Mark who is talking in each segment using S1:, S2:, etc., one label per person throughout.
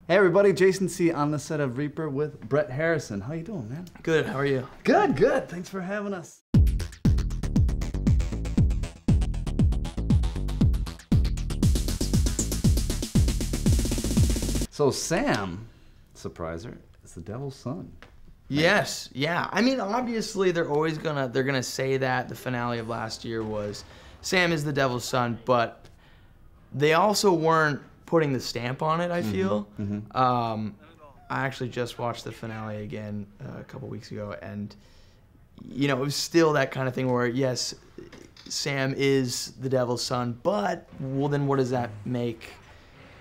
S1: Hey everybody, Jason C. on the set of Reaper with Bret Harrison. How you doing, man?
S2: Good, how are you?
S1: Good, good. Thanks for having us. So Sam, surpriser, is the devil's son.
S2: Yes, yeah. I mean, obviously they're gonna say that. The finale of last year was Sam is the devil's son, but they also weren't putting the stamp on it, I feel. I actually just watched the finale again a couple weeks ago, and you know, it was still that kind of thing where, yes, Sam is the devil's son, but well, then what does that make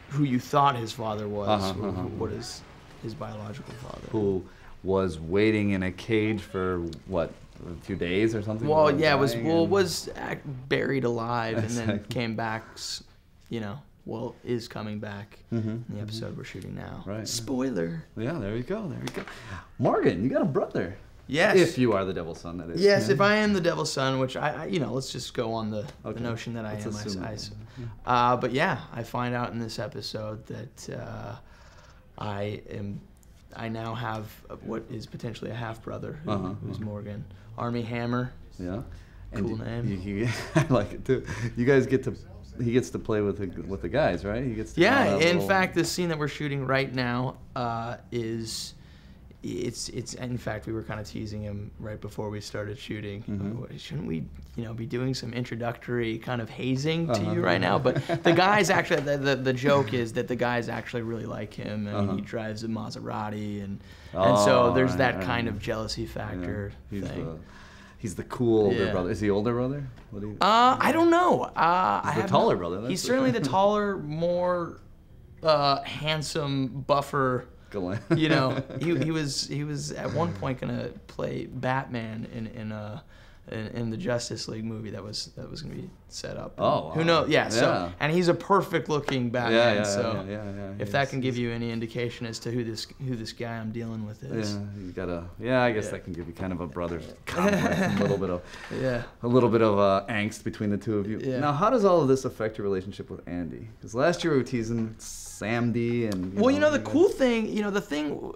S2: who you thought his father was? What is his biological father?
S1: Who was waiting in a cage for what, a few days or something?
S2: Well, yeah, was buried alive and then came back, you know. Well, is coming back in the episode we're shooting now.
S1: Right.
S2: Spoiler.
S1: Yeah, there we go. There we go. Morgan, you got a brother.
S2: Yes.
S1: If you are the devil's son, that is.
S2: Yes, if I am the devil's son, which I you know, let's just go on the notion that I am. But yeah, I find out in this episode that I now have what is potentially a half brother, who's Morgan. Army Hammer.
S1: Yeah.
S2: Cool name.
S1: I like it too. You guys get to. He gets to play with the guys, right? He gets to
S2: in fact, the scene that we're shooting right now it's in fact, we were kind of teasing him right before we started shooting. Shouldn't we, you know, be doing some introductory kind of hazing to you right now? But the guys actually, the joke is that the guys actually really like him. I mean, he drives a Maserati, and so there's that kind of jealousy factor thing.
S1: He's the cool older brother. Is he older brother? What do you...
S2: I don't know.
S1: He's the taller brother.
S2: He's certainly the taller, more handsome, buffer. You know, he was at one point gonna play Batman in the Justice League movie that was gonna be set up.
S1: Oh, wow.
S2: Who knows? Yeah. So, and he's a perfect looking Batman. If that can give you any indication as to who this guy I'm dealing with is.
S1: Yeah, you gotta. Yeah, I guess that can give you kind of a brother complex, a little bit of angst between the two of you.
S2: Yeah.
S1: Now, how does all of this affect your relationship with Andi? Because last year we were teasing Sam D and.
S2: Well, you know, the cool thing, you know, the thing,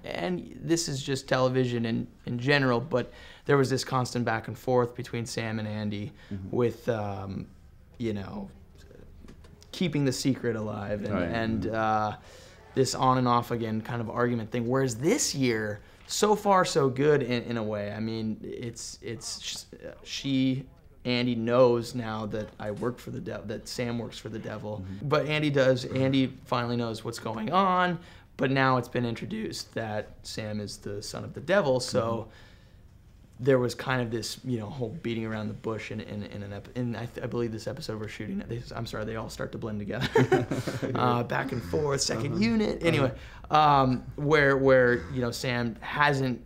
S2: and this is just television in general, but there was this constant back and forth between Sam and Andi with, you know, keeping the secret alive and this on and off again kind of argument thing. Whereas this year, so far so good in a way. I mean, Andi knows now that I work for the devil, that Sam works for the devil. But Andi finally knows what's going on, but now it's been introduced that Sam is the son of the devil, so there was kind of this, you know, whole beating around the bush I believe this episode we're shooting. I'm sorry, they all start to blend together, back and forth, second unit. Anyway, where you know, Sam hasn't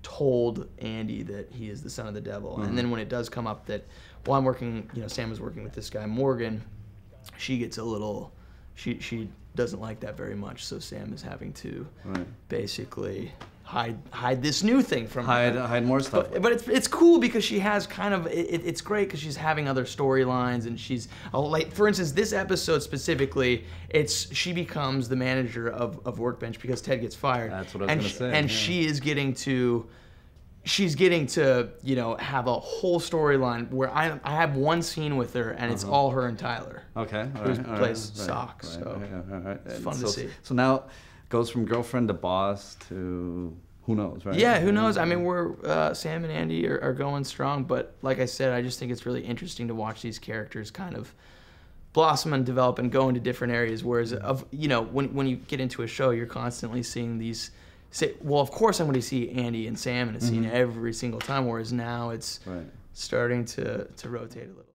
S2: told Andi that he is the son of the devil, and then when it does come up that while I'm working, you know, Sam is working with this guy Morgan, she gets a little, she doesn't like that very much, so Sam is having to basically hide this new thing from her.
S1: Hide more stuff.
S2: But it's cool because she has kind of, it's great because she's having other storylines, and she's, like, for instance, this episode specifically, she becomes the manager of Workbench because Ted gets fired.
S1: That's what I was going to say.
S2: And she's getting to, you know, have a whole storyline where I have one scene with her, and it's all her and Tyler.
S1: Okay.
S2: Who plays Sock. So it's fun to see.
S1: So now goes from girlfriend to boss to who knows, right?
S2: Yeah, who knows? I mean, Sam and Andi are going strong, but like I said, I just think it's really interesting to watch these characters kind of blossom and develop and go into different areas. Whereas, you know, when you get into a show, you're constantly seeing these. Well, of course I'm going to see Andi and Sam in a scene every single time. Whereas now it's starting to rotate a little.